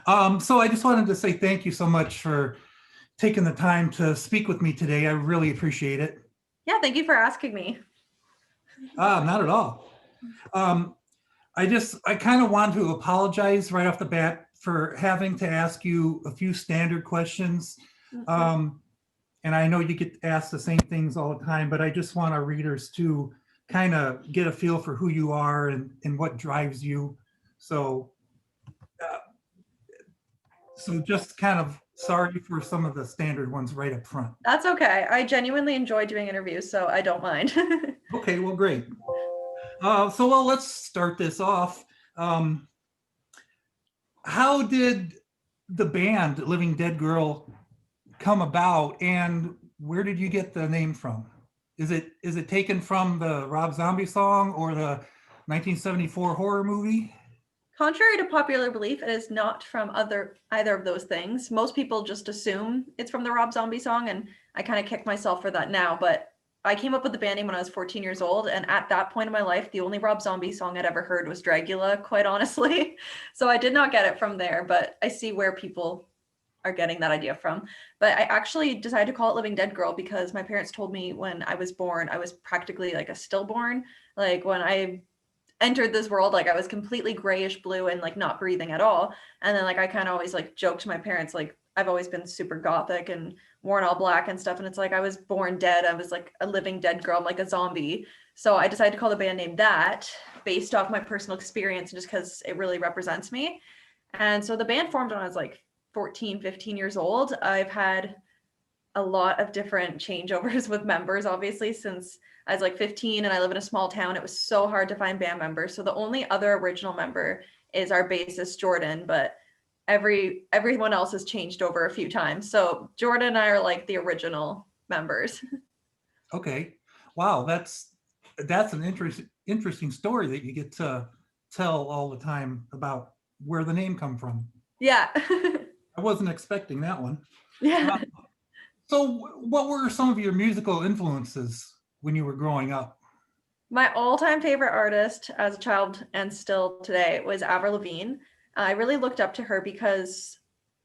So I just wanted to say thank you so much for taking the time to speak with me today. I really appreciate it. Yeah, thank you for asking me. Not at all. Um, I kind of want to apologize right off the bat for having to ask you a few standard questions. Mhm. Um, and I know you get asked the same things all the time, but I just want our readers to kind of get a feel for who you are and what drives you. So, uh, so just kind of sorry for some of the standard ones right up front. That's okay. I genuinely enjoy doing interviews, so I don't mind. Okay, well, great. Let's start this off. Um, how did the band Living Dead Girl come about, and where did you get the name from? Is it taken from the Rob Zombie song or the 1974 horror movie? Contrary to popular belief, it is not from either of those things. Most people just assume it's from the Rob Zombie song, and I kind of kick myself for that now. But I came up with the band name when I was 14 years old, and at that point in my life, the only Rob Zombie song I'd ever heard was Dragula, quite honestly. So I did not get it from there, but I see where people are getting that idea from. But I actually decided to call it Living Dead Girl because my parents told me when I was born, I was practically like a stillborn. Like when I entered this world, like I was completely grayish blue and like not breathing at all. And then like I kind of always like joked to my parents, like I've always been super gothic and worn all black and stuff. And it's like I was born dead. I was like a living dead girl. I'm like a zombie. So I decided to call the band name that based off my personal experience and just because it really represents me. And so the band formed when I was like 14, 15 years old. I've had a lot of different changeovers with members, obviously, since I was like 15 and I live in a small town. It was so hard to find band members. So the only other original member is our bassist Jordan, but everyone else has changed over a few times. So Jordan and I are like the original members. Okay, wow, that's an interesting story that you get to tell all the time about where the name come from. Yeah. I wasn't expecting that one. Yeah. Uh, so, what were some of your musical influences when you were growing up? My all-time favorite artist as a child and still today was Avril Lavigne. I really looked up to her because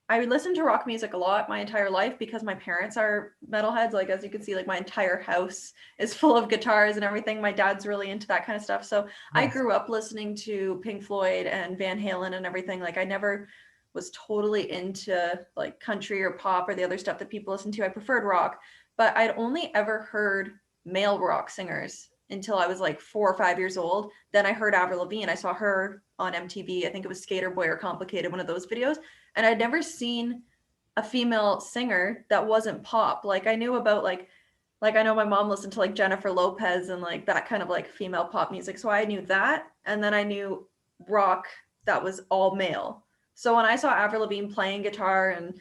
I listened to rock music a lot my entire life because my parents are metalheads. Like as you can see, like my entire house is full of guitars and everything. My dad's really into that kind of stuff. So I Yes. grew up listening to Pink Floyd and Van Halen and everything. Like I never was totally into like country or pop or the other stuff that people listen to. I preferred rock, but I'd only ever heard male rock singers until I was like 4 or 5 years old. Then I heard Avril Lavigne. I saw her on MTV. I think it was Skater Boy or Complicated, one of those videos, and I'd never seen a female singer that wasn't pop. Like I knew about like I know my mom listened to like Jennifer Lopez and like that kind of like female pop music. So I knew that, and then I knew rock that was all male. So when I saw Avril Lavigne playing guitar and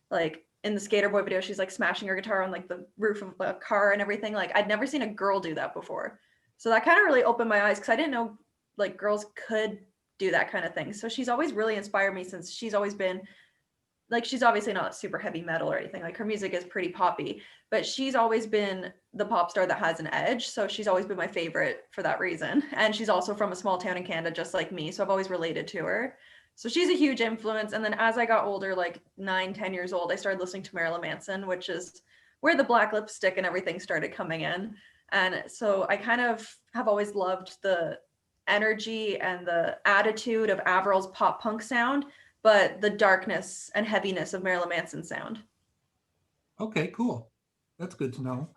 like in the Skater Boy video, she's like smashing her guitar on like the roof of a car and everything. Like I'd never seen a girl do that before. So that kind of really opened my eyes because I didn't know like girls could do that kind of thing. So she's always really inspired me since she's always been like she's obviously not super heavy metal or anything. Like her music is pretty poppy, but she's always been the pop star that has an edge. So she's always been my favorite for that reason. And she's also from a small town in Canada, just like me. So I've always related to her. So she's a huge influence. And then as I got older, like 9, 10 years old, I started listening to Marilyn Manson, which is where the black lipstick and everything started coming in. And so I kind of have always loved the energy and the attitude of Avril's pop punk sound, but the darkness and heaviness of Marilyn Manson's sound. Okay, cool. That's good to know.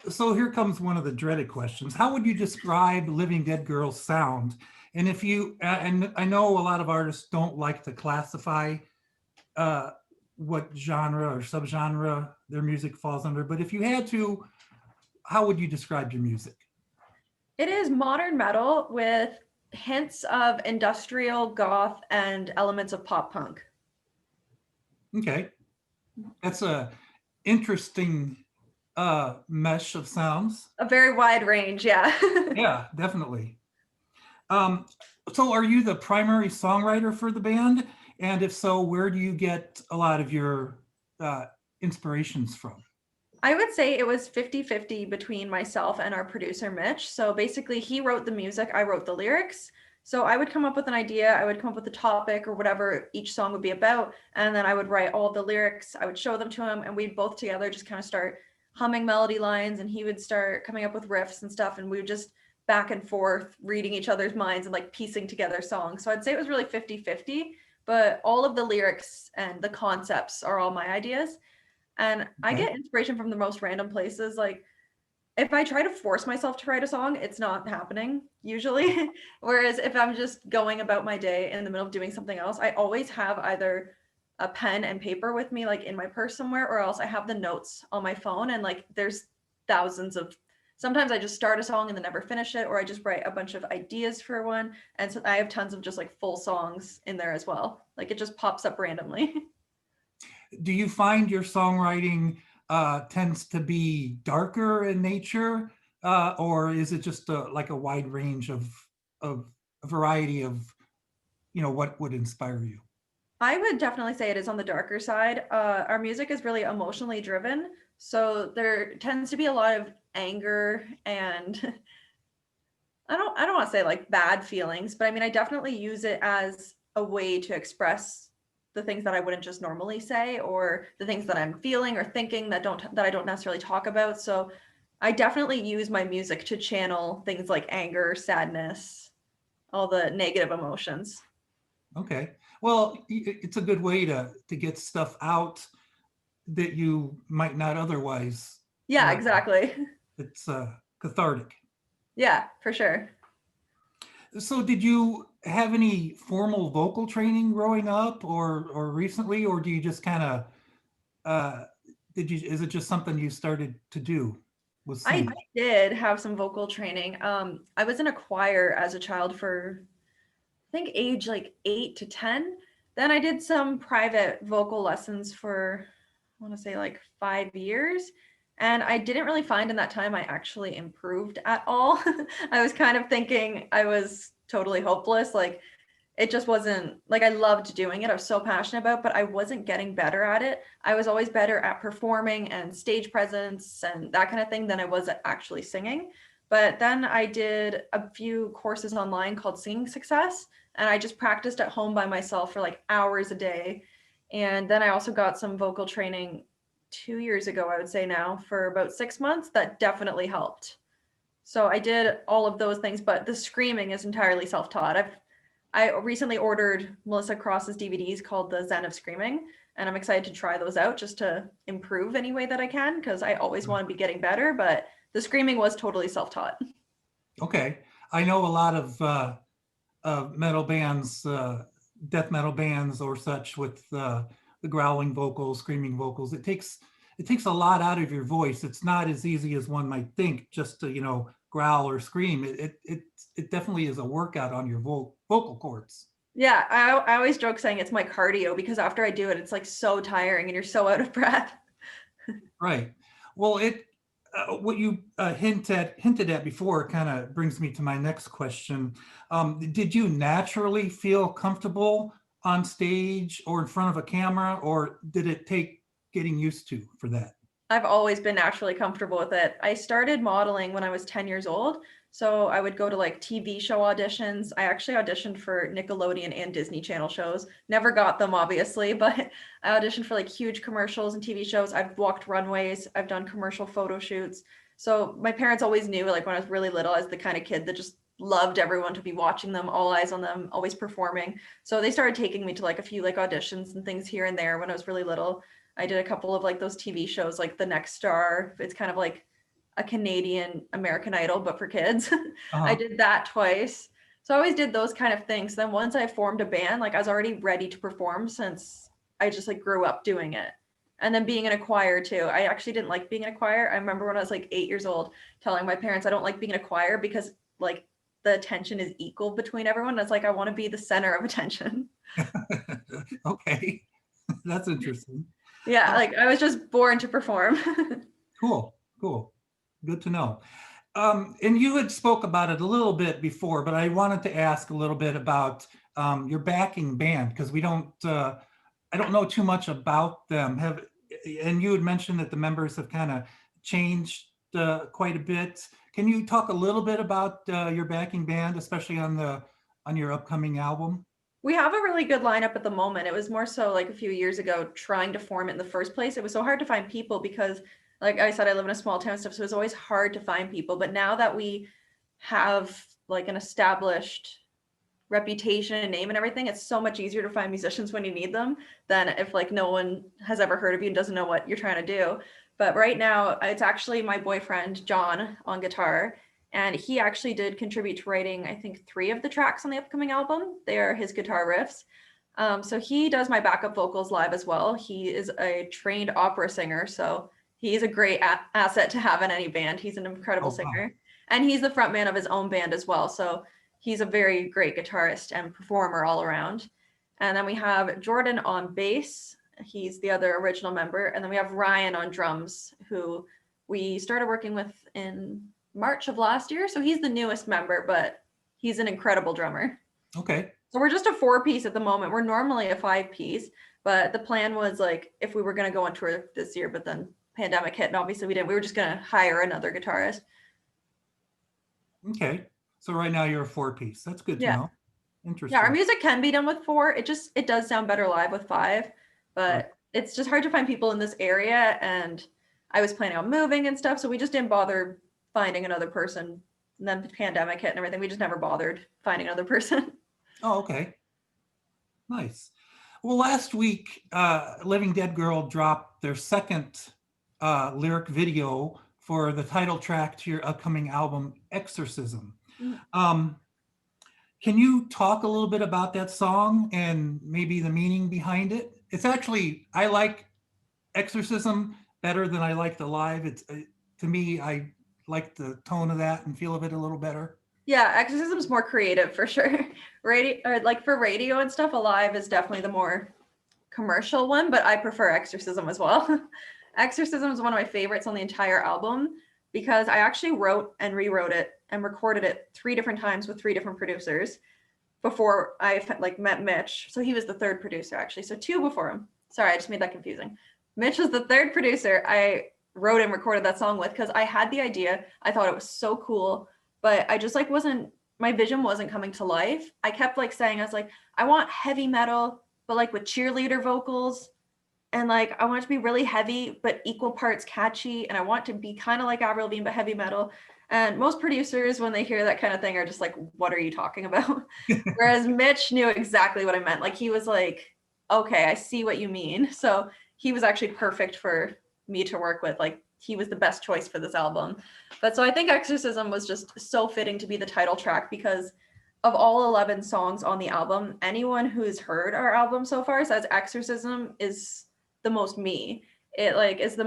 So here comes one of the dreaded questions. How would you describe Living Dead Girl's sound? And if you, and I know a lot of artists don't like to classify uh, what genre or subgenre their music falls under, but if you had to, how would you describe your music? It is modern metal with hints of industrial goth and elements of pop punk. Okay, that's a interesting mesh of sounds. A very wide range, yeah. Yeah, definitely. Um, so are you the primary songwriter for the band? And if so, where do you get a lot of your inspirations from? I would say it was 50-50 between myself and our producer, Mitch. So basically, he wrote the music, I wrote the lyrics. So I would come up with an idea, I would come up with a topic or whatever each song would be about, and then I would write all the lyrics, I would show them to him, and we'd both together just kind of start humming melody lines, and he would start coming up with riffs and stuff, and we would just back and forth reading each other's minds and like piecing together songs. So I'd say it was really 50-50, but all of the lyrics and the concepts are all my ideas. And I Okay. get inspiration from the most random places. Like if I try to force myself to write a song, it's not happening usually. Whereas if I'm just going about my day in the middle of doing something else, I always have either a pen and paper with me, like in my purse somewhere, or else I have the notes on my phone. And like there's thousands of, sometimes I just start a song and then never finish it, or I just write a bunch of ideas for one. And so I have tons of just like full songs in there as well. Like it just pops up randomly. Do you find your songwriting tends to be darker in nature, or is it just like a wide range of a variety of what would inspire you? I would definitely say it is on the darker side. Our music is really emotionally driven, so there tends to be a lot of anger and I don't want to say like bad feelings, but I mean I definitely use it as a way to express the things that I wouldn't just normally say, or the things that I'm feeling or thinking that I don't necessarily talk about. So I definitely use my music to channel things like anger, sadness, all the negative emotions. Okay. Well, it's a good way to get stuff out that you might not otherwise. Yeah, Uh, exactly. it's cathartic. Yeah, for sure. So, did you have any formal vocal training growing up, or recently, or do you just kind of uh, did you? Is it just something you started to do? Was I sing? did have some vocal training. I was in a choir as a child for, I think, age like 8 to 10. Then I did some private vocal lessons for, I want to say like 5 years. And I didn't really find in that time I actually improved at all. I was kind of thinking I was totally hopeless. Like it just wasn't like I loved doing it. I was so passionate about, but I wasn't getting better at it. I was always better at performing and stage presence and that kind of thing than I was at actually singing. But then I did a few courses online called Singing Success, and I just practiced at home by myself for like hours a day. And then I also got some vocal training 2 years ago, I would say now, for about 6 months. That definitely helped. So I did all of those things, but the screaming is entirely self-taught. I recently ordered Melissa Cross's DVDs called The Zen of Screaming, and I'm excited to try those out just to improve any way that I can because I always want to be getting better, but the screaming was totally self-taught. Okay, I know a lot of metal bands, death metal bands or such with the growling vocals, screaming vocals. It takes a lot out of your voice. It's not as easy as one might think just to growl or scream. It definitely is a workout on your vocal cords. Yeah, I always joke saying it's my cardio because after I do it, it's like so tiring and you're so out of breath. Right. Well, what you hinted at before kind of brings me to my next question. Did you naturally feel comfortable on stage or in front of a camera, or did it take getting used to for that? I've always been naturally comfortable with it. I started modeling when I was 10 years old. So I would go to like TV show auditions. I actually auditioned for Nickelodeon and Disney Channel shows. Never got them, obviously, but I auditioned for like huge commercials and TV shows. I've walked runways, I've done commercial photo shoots. So my parents always knew, like when I was really little, I was the kind of kid that just loved everyone to be watching them, all eyes on them, always performing. So they started taking me to like a few like auditions and things here and there when I was really little. I did a couple of like those TV shows, like The Next Star. It's kind of like a Canadian American Idol, but for kids. I Uh-huh. did that twice. So I always did those kind of things. Then once I formed a band, like I was already ready to perform since I just like grew up doing it. And then being in a choir too. I actually didn't like being in a choir. I remember when I was like 8 years old telling my parents I don't like being in a choir because like the attention is equal between everyone. It's like I want to be the center of attention. Okay, that's interesting. Yeah, Uh, like I was just born to perform. cool, cool. Good to know. And you had spoke about it a little bit before, but I wanted to ask a little bit about your backing band because I don't know too much about them. And you had mentioned that the members have kind of changed quite a bit. Can you talk a little bit about your backing band, especially on on your upcoming album? We have a really good lineup at the moment. It was more so like a few years ago trying to form it in the first place. It was so hard to find people because, like I said, I live in a small town and stuff, so it was always hard to find people. But now that we have like an established reputation and name and everything, it's so much easier to find musicians when you need them than if like no one has ever heard of you and doesn't know what you're trying to do. But right now, it's actually my boyfriend, John, on guitar. And he actually did contribute to writing, I think, 3 of the tracks on the upcoming album. They are his guitar riffs. So he does my backup vocals live as well. He is a trained opera singer, so he's a great asset to have in any band. He's an incredible Oh, wow. singer. And he's the front man of his own band as well. So he's a very great guitarist and performer all around. And then we have Jordan on bass. He's the other original member. And then we have Ryan on drums, who we started working with in March of last year. So he's the newest member, but he's an incredible drummer. Okay. So we're just a 4-piece at the moment. We're normally a 5-piece, but the plan was like if we were going to go on tour this year, but then pandemic hit and obviously we didn't, we were just going to hire another guitarist. Okay. So right now you're a 4-piece. That's good to Yeah. know. Yeah, Interesting. our music can be done with 4. It does sound better live with 5, but Right. it's just hard to find people in this area. And I was planning on moving and stuff, so we just didn't bother finding another person. And then the pandemic hit and everything. We just never bothered finding another person. Oh, okay. Nice. Well, last week, Living Dead Girl dropped their second lyric video for the title track to your upcoming album, Exorcism. Mhm. Can you talk a little bit about that song and maybe the meaning behind it? It's actually, I like Exorcism better than I like the live. It's to me, I like the tone of that and feel of it a little better. Yeah, Exorcism's more creative for sure. Radio, or like for radio and stuff, Alive is definitely the more commercial one, but I prefer Exorcism as well. Exorcism is one of my favorites on the entire album because I actually wrote and rewrote it and recorded it 3 different times with 3 different producers before I like met Mitch. So he was the 3rd producer actually. So 2 before him. Sorry, I just made that confusing. Mitch was the 3rd producer I wrote and recorded that song with because I had the idea. I thought it was so cool, but I just like wasn't, my vision wasn't coming to life. I kept like saying, I was like, I want heavy metal, but like with cheerleader vocals. And like, I want it to be really heavy, but equal parts catchy. And I want to be kind of like Avril Lavigne, but heavy metal. And most producers, when they hear that kind of thing, are just like, what are you talking about? Whereas Mitch knew exactly what I meant. Like, he was like, okay, I see what you mean. So he was actually perfect for me to work with. Like, he was the best choice for this album. But so I think Exorcism was just so fitting to be the title track because of all 11 songs on the album, anyone who's heard our album so far says Exorcism is the most me. It like is the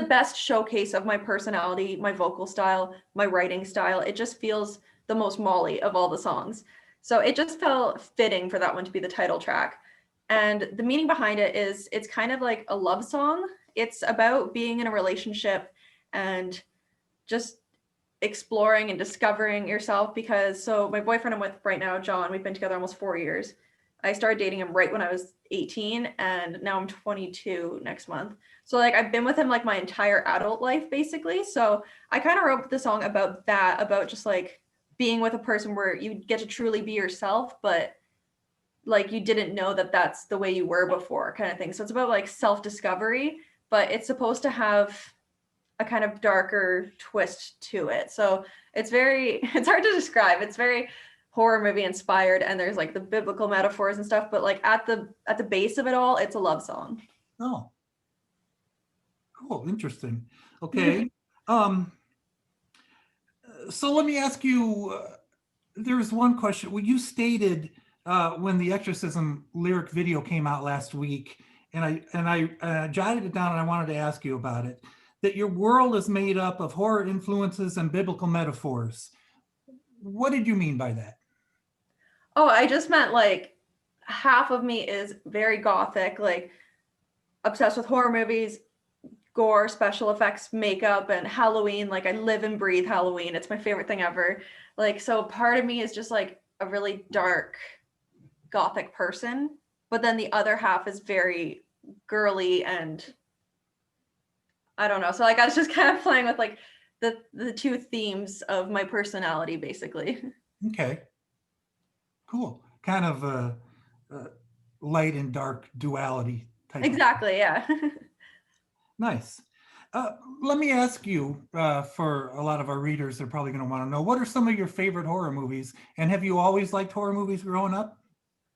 best showcase of my personality, my vocal style, my writing style. It just feels the most Molly of all the songs. So it just felt fitting for that one to be the title track. And the meaning behind it is it's kind of like a love song. It's about being in a relationship and just exploring and discovering yourself because so my boyfriend I'm with right now, John, we've been together almost 4 years. I started dating him right when I was 18 and now I'm 22 next month. So like I've been with him like my entire adult life basically. So I kind of wrote the song about that, about just like being with a person where you get to truly be yourself, but like you didn't know that that's the way you were before kind of thing. So it's about like self-discovery, but it's supposed to have a kind of darker twist to it. So it's it's hard to describe. It's very horror movie inspired and there's like the biblical metaphors and stuff, but like at the base of it all, it's a love song. Oh, cool. Interesting. Okay. um, so let me ask you, there's one question. Well, you stated when the Exorcism lyric video came out last week, and I jotted it down and I wanted to ask you about it, that your world is made up of horror influences and biblical metaphors. What did you mean by that? Oh, I just meant like half of me is very gothic, like obsessed with horror movies, gore, special effects, makeup, and Halloween. Like I live and breathe Halloween. It's my favorite thing ever. Like, so part of me is just like a really dark gothic person, but then the other half is very girly and I don't know. So like I was just kind of playing with like the 2 themes of my personality basically. Okay. Cool. Kind of a light and dark duality type of. Exactly, yeah. Nice. Uh, Let me ask you, for a lot of our readers, they're probably going to want to know, what are some of your favorite horror movies? And have you always liked horror movies growing up?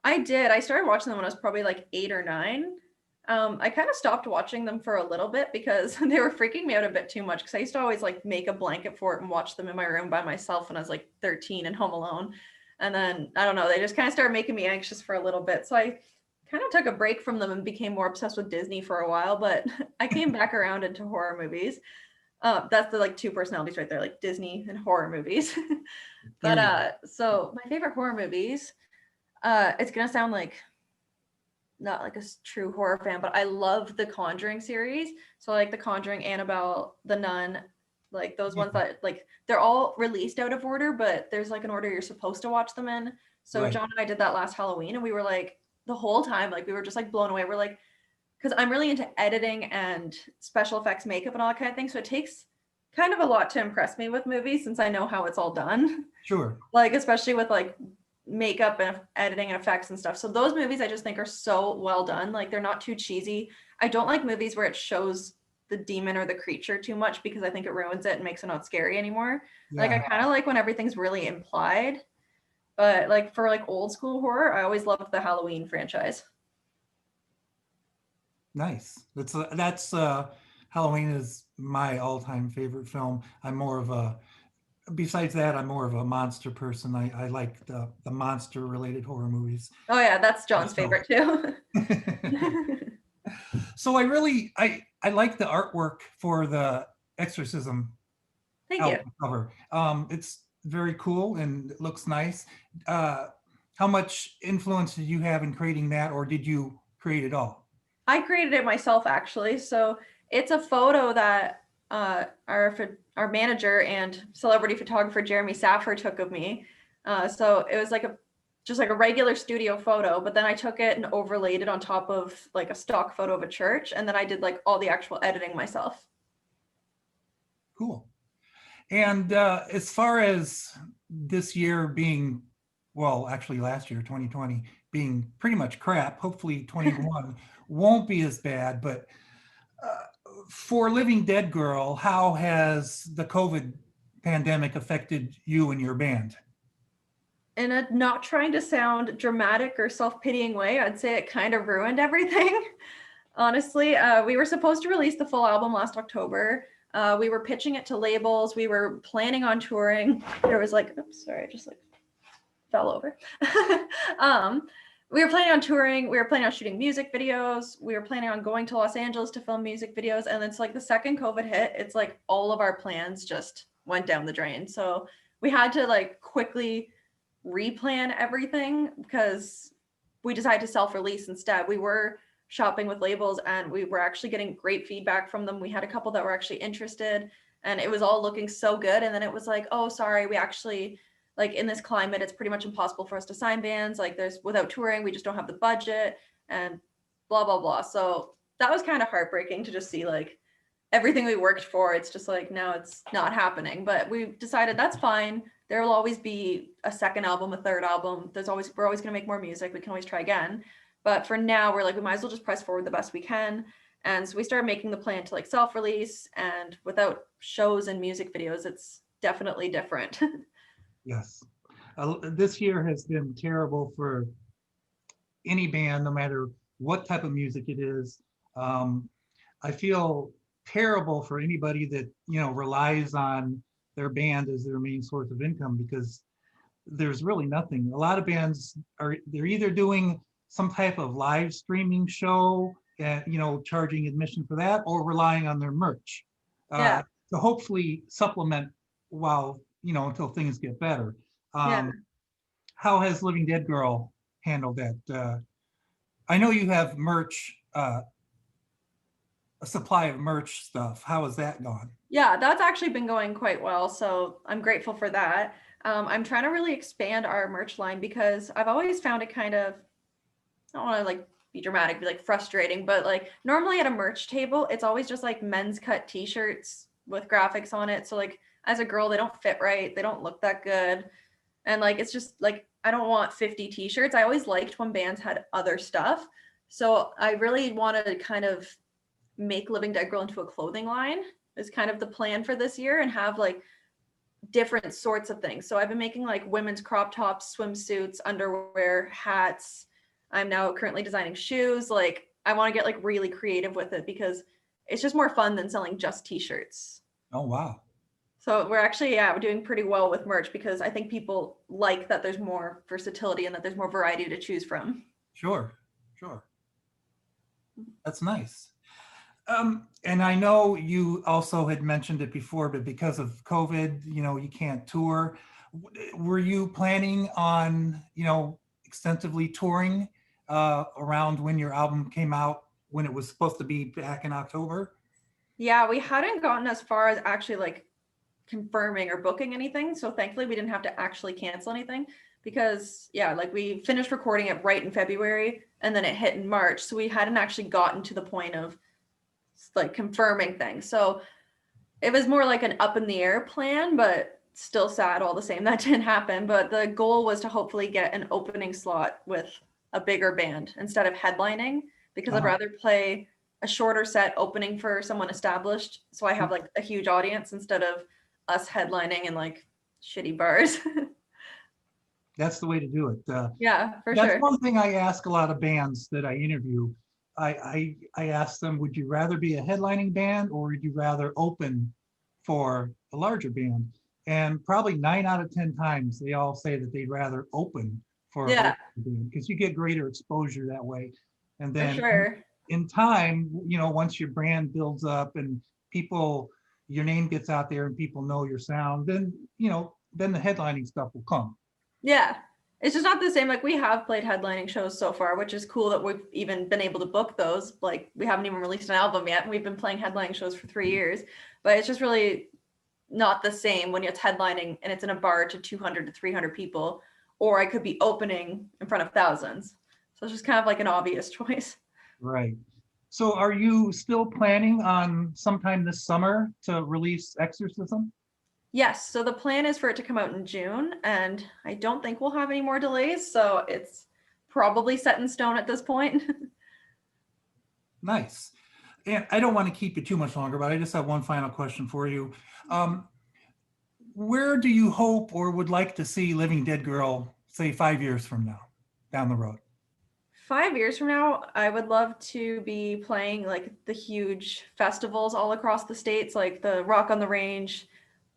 I did. I started watching them when I was probably like 8 or 9. I kind of stopped watching them for a little bit because they were freaking me out a bit too much. Because I used to always like make a blanket for it and watch them in my room by myself when I was like 13 and home alone. And then I don't know, they just kind of started making me anxious for a little bit. So I kind of took a break from them and became more obsessed with Disney for a while. But I came back around into horror movies. That's the like two personalities right there, like Disney and horror movies. There But you go. so my favorite horror movies. It's gonna sound like not like a true horror fan, but I love the Conjuring series. So like the Conjuring, Annabelle, The Nun, like those ones Yeah, that like they're all released out of order, but there's like an order you're supposed to watch them in. So right. John and I did that last Halloween, and we were like the whole time, like we were just like blown away. We're like, because I'm really into editing and special effects, makeup, and all that kind of thing. So it takes kind of a lot to impress me with movies since I know how it's all done. Sure. Like especially with like makeup and editing and effects and stuff. So those movies I just think are so well done. Like they're not too cheesy. I don't like movies where it shows the demon or the creature too much because I think it ruins it and makes it not scary anymore. Like I Yeah, kind of like when everything's really implied. But like for like old school horror, I always loved the Halloween franchise. nice. Halloween is my all-time favorite film. I'm more of a Besides that, I'm more of a monster person. I like the monster related horror movies Oh yeah, that's John's myself. favorite too. So I like the artwork for the Exorcism Thank you. album cover. It's very cool and it looks nice. Uh, how much influence did you have in creating that, or did you create it all? I created it myself actually. So it's a photo that our manager and celebrity photographer Jeremy Saffer took of me. So it was like a just like a regular studio photo, but then I took it and overlaid it on top of like a stock photo of a church, and then I did like all the actual editing myself. Cool. And as far as this year being, well, actually last year, 2020, being pretty much crap, hopefully 21 won't be as bad. But uh, for Living Dead Girl, how has the COVID pandemic affected you and your band? In a not trying to sound dramatic or self-pitying way, I'd say it kind of ruined everything. Honestly, we were supposed to release the full album last October. We were pitching it to labels. We were planning on touring. There was like, oops, sorry, I just like fell over. um, we were planning on touring. We were planning on shooting music videos. We were planning on going to Los Angeles to film music videos. And it's like the second COVID hit, it's like all of our plans just went down the drain. So we had to like quickly replan everything because we decided to self-release instead. We were shopping with labels and we were actually getting great feedback from them. We had a couple that were actually interested and it was all looking so good. And then it was like, oh, sorry, we actually like in this climate, it's pretty much impossible for us to sign bands. Like there's without touring, we just don't have the budget and blah, blah, blah. So that was kind of heartbreaking to just see like everything we worked for. It's just like now it's not happening. But we decided that's fine. There will always be a second album, a third album. We're always gonna make more music. We can always try again. But for now, we're like, we might as well just press forward the best we can. And so we started making the plan to like self-release and without shows and music videos, it's definitely different. Yes. This year has been terrible for any band, no matter what type of music it is. Um, I feel terrible for anybody that, relies on their band as their main source of income because there's really nothing. A lot of bands they're either doing some type of live streaming show and charging admission for that, or relying on their merch Yeah. to hopefully supplement while until things get better. Yeah. How has Living Dead Girl handled that? I know you have merch, a supply of merch stuff. How has that gone? Yeah, that's actually been going quite well. So I'm grateful for that. I'm trying to really expand our merch line because I've always found it kind of, I don't want to like be dramatic, be like frustrating, but like normally at a merch table, it's always just like men's cut t-shirts with graphics on it. So like as a girl, they don't fit right. They don't look that good. And like it's just like I don't want 50 t-shirts. I always liked when bands had other stuff. So I really wanted to kind of make Living Dead Girl into a clothing line is kind of the plan for this year, and have like different sorts of things. So I've been making like women's crop tops, swimsuits, underwear, hats. I'm now currently designing shoes. Like I want to get like really creative with it because it's just more fun than selling just t-shirts. Oh, wow. So we're actually, yeah, we're doing pretty well with merch because I think people like that there's more versatility and that there's more variety to choose from. Sure, sure. That's nice. And I know you also had mentioned it before, but because of COVID, you can't tour. Were you planning on, extensively touring around when your album came out, when it was supposed to be back in October? Yeah, we hadn't gotten as far as actually like confirming or booking anything. So thankfully we didn't have to actually cancel anything because yeah, like we finished recording it right in February and then it hit in March. So we hadn't actually gotten to the point of like confirming things. So it was more like an up in the air plan, but still sad all the same that didn't happen. But the goal was to hopefully get an opening slot with a bigger band instead of headlining, because I'd rather play a shorter set opening for someone established. So I have like a huge audience instead of us headlining in like shitty bars. That's the way to do it. Yeah, for That's sure. one thing I ask a lot of bands that I interview. I ask them, would you rather be a headlining band or would you rather open for a larger band? And probably 9 out of 10 times they all say that they'd rather open for a Yeah, larger band because you get greater exposure that way. And for then sure. in time, once your brand builds up and your name gets out there and people know your sound, then the headlining stuff will come. Yeah. It's just not the same. Like we have played headlining shows so far, which is cool that we've even been able to book those. Like we haven't even released an album yet. And we've been playing headlining shows for 3 years, but it's just really not the same when it's headlining and it's in a bar to 200 to 300 people, or I could be opening in front of thousands. So it's just kind of like an obvious choice. Right. So are you still planning on sometime this summer to release Exorcism? Yes. So the plan is for it to come out in June, and I don't think we'll have any more delays. So it's probably set in stone at this point. Nice. And I don't want to keep you too much longer, but I just have one final question for you. Where do you hope or would like to see Living Dead Girl, say 5 years from now, down the road? 5 years from now, I would love to be playing like the huge festivals all across the states, like the Rock on the Range,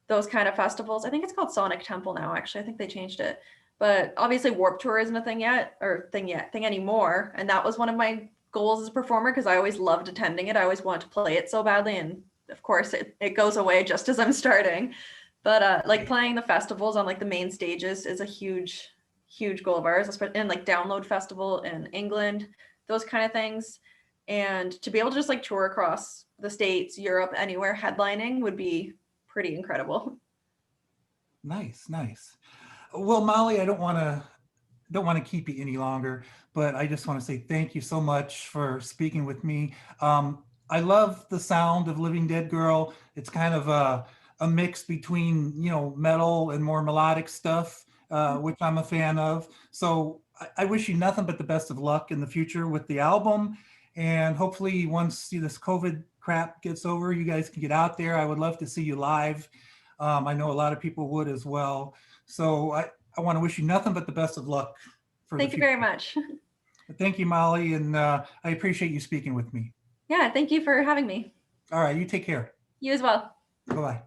those kind of festivals. I think it's called Sonic Temple now, actually. I think they changed it. But obviously Warped Tour isn't a thing yet, or thing anymore. And that was one of my goals as a performer because I always loved attending it. I always wanted to play it so badly. And of course it goes away just as I'm starting. But like playing the festivals on like the main stages is a huge goal of ours, especially in like Download Festival in England, those kind of things. And to be able to just like tour across the States, Europe, anywhere headlining would be pretty incredible. Nice, nice. Well, Molly, I don't want to keep you any longer, but I just want to say thank you so much for speaking with me. I love the sound of Living Dead Girl. It's kind of a mix between, metal and more melodic stuff, which I'm a fan of. So I wish you nothing but the best of luck in the future with the album. And hopefully once this COVID crap gets over, you guys can get out there. I would love to see you live. I know a lot of people would as well. So I want to wish you nothing but the best of luck for the Thank you future. very much. Thank you, Molly, and I appreciate you speaking with me. Yeah, thank you for having me. All right, you take care. You as well. Bye-bye.